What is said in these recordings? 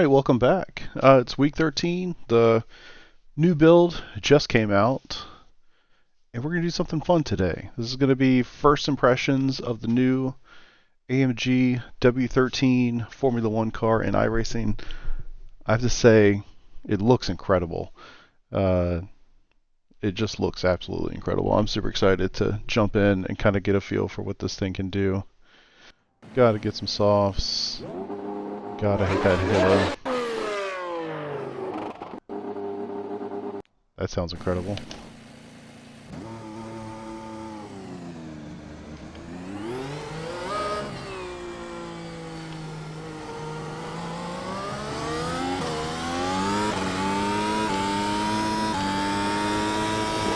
Alright, welcome back. It's week 13. The new build just came out, and we're going to do something fun today. This is going to be first impressions of the new AMG W13 Formula One car in iRacing. I have to say, it looks incredible. It just looks absolutely incredible. I'm super excited to jump in and kind of get a feel for what this thing can do. Gotta get some softs. God, I hate that halo. That sounds incredible.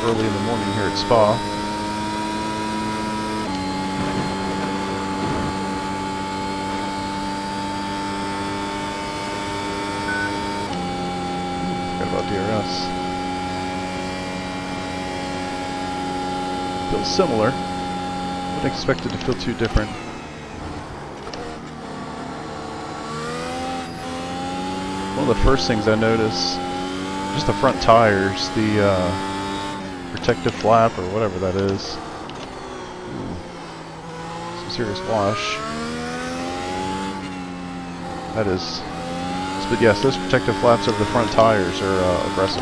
Early in the morning here at Spa. Forgot about DRS. Feels similar. Wouldn't expect it to feel too different. One of the first things I noticed, just the front tires, the protective flap or whatever that is. Some serious wash. That is. But yes, those protective flaps over the front tires are aggressive.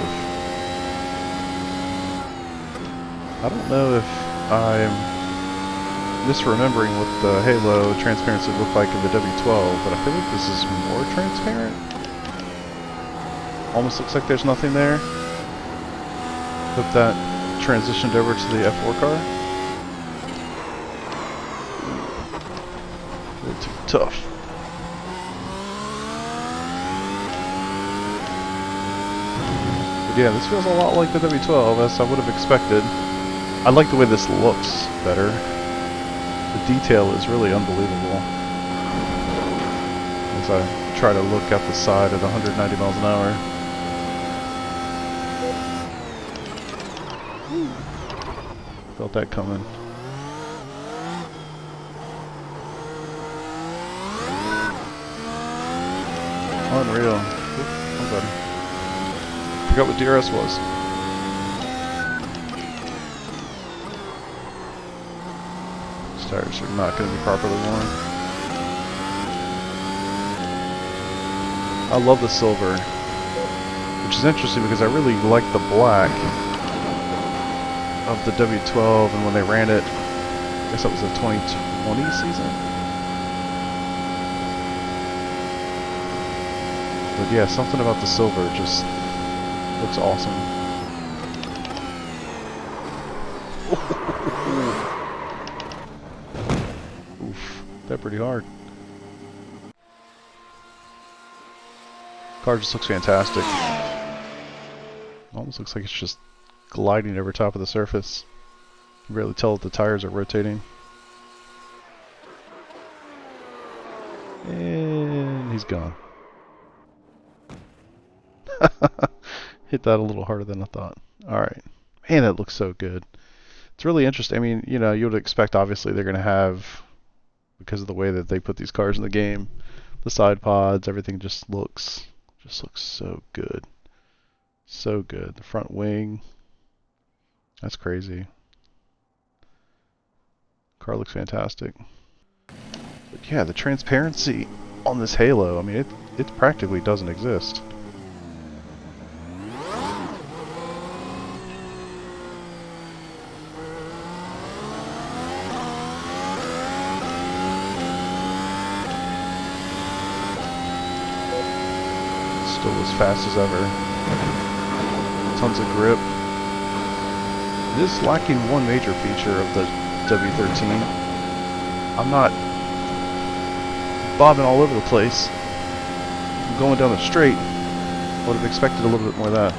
I don't know if I'm misremembering what the halo transparency looked like in the W12, but I feel like this is more transparent. Almost looks like there's nothing there. Hope that transitioned over to the F4 car. A little too tough. But yeah, this feels a lot like the W12 as I would have expected. I like the way this looks better. The detail is really unbelievable. As I try to look at the side at 190 miles an hour. Felt that coming. Unreal. Oh, buddy. Forgot what DRS was. These tires are not going to be properly worn. I love the silver, which is interesting because I really like the black of the W12, and when they ran it, I guess that was the 2020 season. But yeah, something about the silver just looks awesome. Oof, that pretty hard. Car just looks fantastic. Almost looks like it's just gliding over top of the surface. You can barely tell that the tires are rotating. And he's gone. Hit that a little harder than I thought. Alright. Man, that looks so good. It's really interesting. I mean, you know, you would expect obviously they're going to have, because of the way that they put these cars in the game, the side pods, everything just looks so good. So good. The front wing. That's crazy. Car looks fantastic. But yeah, the transparency on this halo, I mean, it practically doesn't exist. Still as fast as ever. Tons of grip. It is lacking one major feature of the W13. I'm not bobbing all over the place. I'm going down the straight. I would have expected a little bit more of that.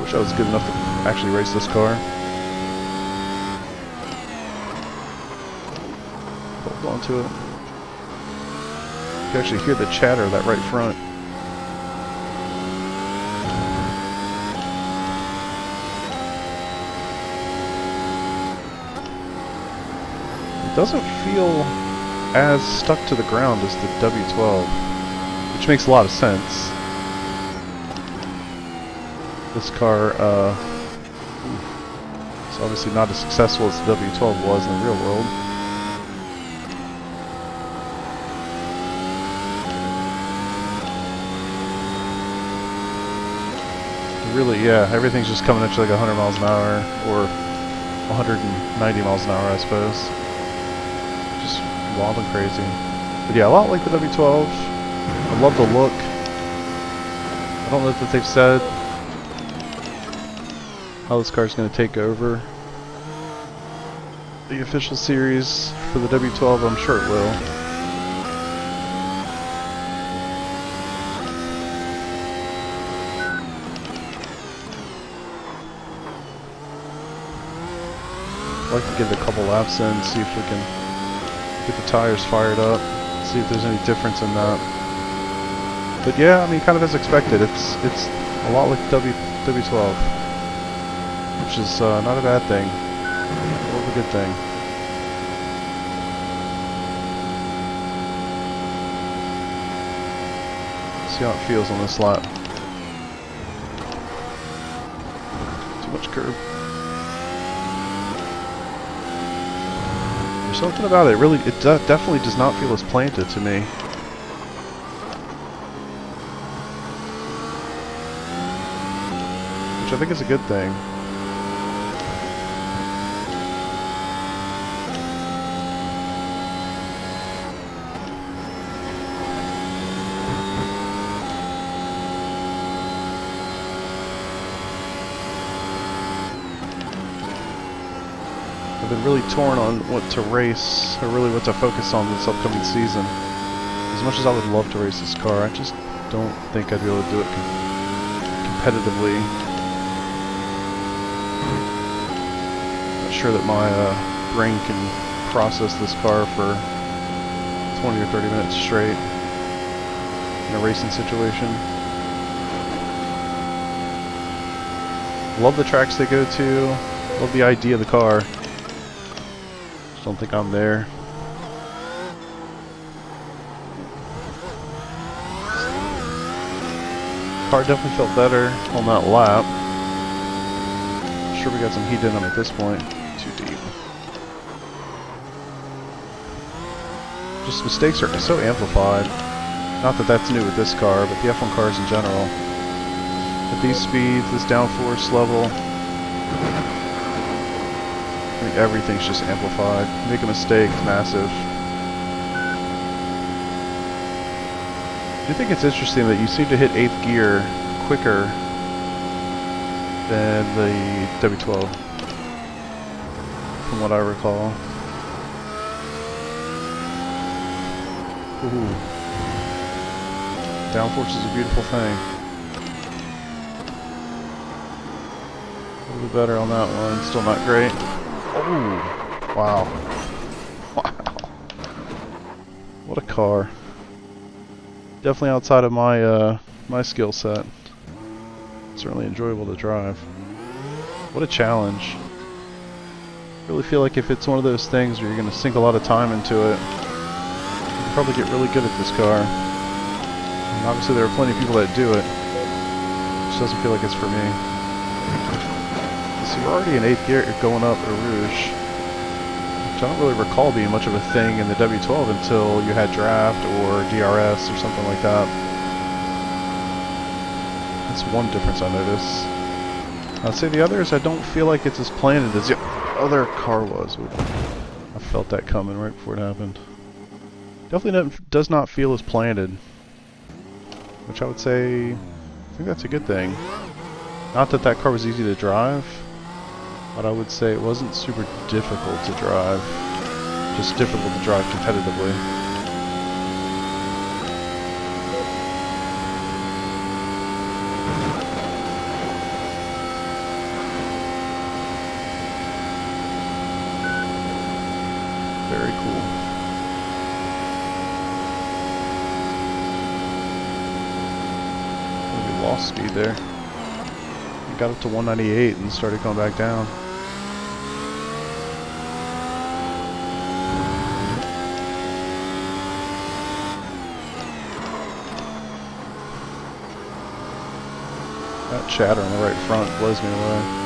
Wish I was good enough to actually race this car. Hold on to it. You can actually hear the chatter of that right front. doesn't feel as stuck to the ground as the W12, which makes a lot of sense. This car is obviously not as successful as the W12 was in the real world. Really, yeah, everything's just coming at you like 100 miles an hour, or 190 miles an hour, I suppose. Just wild and crazy. But yeah, a lot like the W12. I love the look. I don't know that they've said how this car's going to take over the official series for the W12. I'm sure it will. I'd like to give it a couple laps in, see if we can get the tires fired up, see if there's any difference in that. But yeah, I mean, kind of as expected. It's a lot like the W12, which is not a bad thing. More of a good thing. See how it feels on this lap. Too much curb. There's something about it. Really, it definitely does not feel as planted to me. Which I think is a good thing. I've been really torn on what to race, or really what to focus on this upcoming season. As much as I would love to race this car, I just don't think I'd be able to do it competitively. Not sure that my brain can process this car for 20 or 30 minutes straight in a racing situation. Love the tracks they go to, love the idea of the car. Don't think I'm there. Car definitely felt better on that lap. Sure we got some heat in them at this point. Too deep. Just mistakes are so amplified. Not that that's new with this car, but the F1 cars in general. At these speeds, this downforce level, I think everything's just amplified. Make a mistake, it's massive. I do think it's interesting that you seem to hit 8th gear quicker than the W12, from what I recall. Ooh. Downforce is a beautiful thing. A little bit better on that one, still not great. Oh, wow. Wow. What a car. Definitely outside of my my skill set. Certainly enjoyable to drive. What a challenge. I really feel like if it's one of those things where you're going to sink a lot of time into it, you can probably get really good at this car. And obviously there are plenty of people that do it. It just doesn't feel like it's for me. So we're already in 8th gear going up a Rouge, which I don't really recall being much of a thing in the W12 until you had draft or DRS or something like that. That's one difference I notice. I'd say the others, I don't feel like it's as planted as the other car was. I felt that coming right before it happened. Definitely does not feel as planted, which I would say, I think that's a good thing. Not that that car was easy to drive, but I would say it wasn't super difficult to drive. Just difficult to drive competitively. Very cool. We lost speed there. We got up to 198 and started going back down. That chatter on the right front blows me away.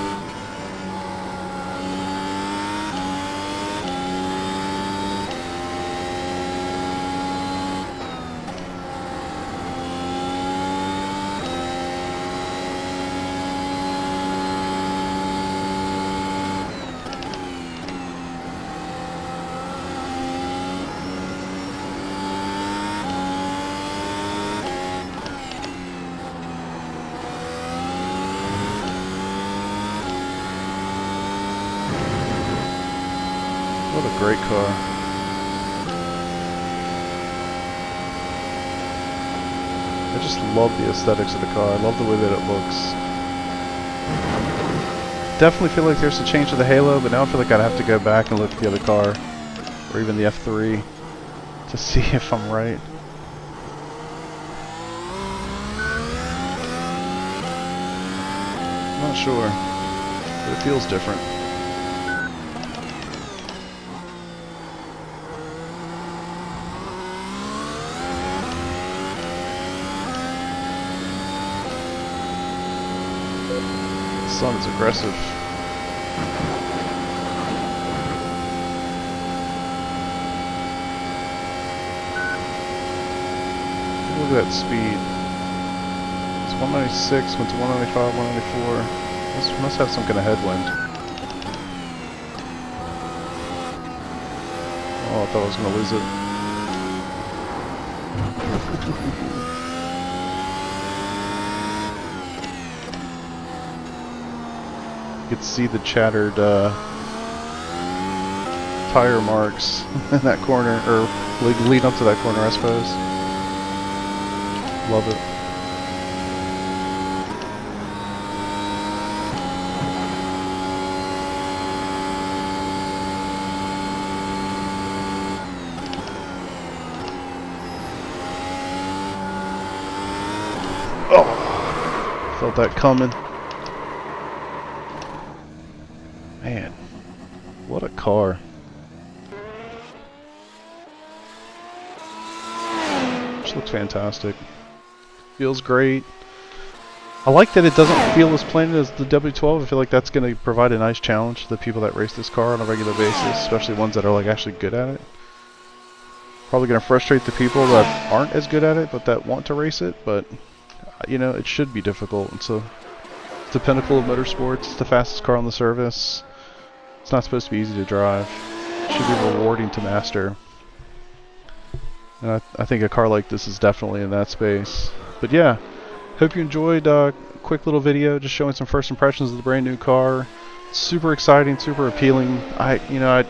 What a great car. I just love the aesthetics of the car. I love the way that it looks. Definitely feel like there's a change to the halo, but now I feel like I'd have to go back and look at the other car, or even the F3, to see if I'm right. I'm not sure, but it feels different. The sun is aggressive. Look at that speed. It's 196, went to 195, 194. Must have some kind of headwind. Oh, I thought I was going to lose it. You could see the chattered tire marks in that corner, or lead up to that corner, I suppose. Love it. Oh, felt that coming. Man, what a car. Just looks fantastic. Feels great. I like that it doesn't feel as plain as the W12. I feel like that's going to provide a nice challenge to the people that race this car on a regular basis, especially ones that are like actually good at it. Probably going to frustrate the people that aren't as good at it, but that want to race it. But you know, it should be difficult. It's the pinnacle of motorsports. It's the fastest car on the service. It's not supposed to be easy to drive. It should be rewarding to master. And I think a car like this is definitely in that space. But yeah, hope you enjoyed a quick little video just showing some first impressions of the brand new car. Super exciting, super appealing. I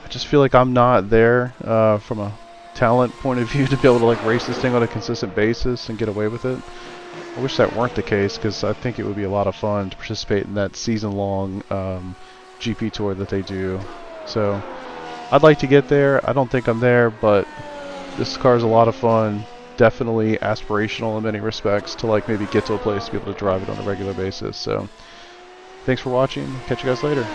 just feel like I'm not there from a talent point of view to be able to like race this thing on a consistent basis and get away with it. I wish that weren't the case, because I think it would be a lot of fun to participate in that season-long GP tour that they do. So I'd like to get there. I don't think I'm there, but this car is a lot of fun. Definitely aspirational in many respects to like maybe get to a place to be able to drive it on a regular basis. So thanks for watching. Catch you guys later.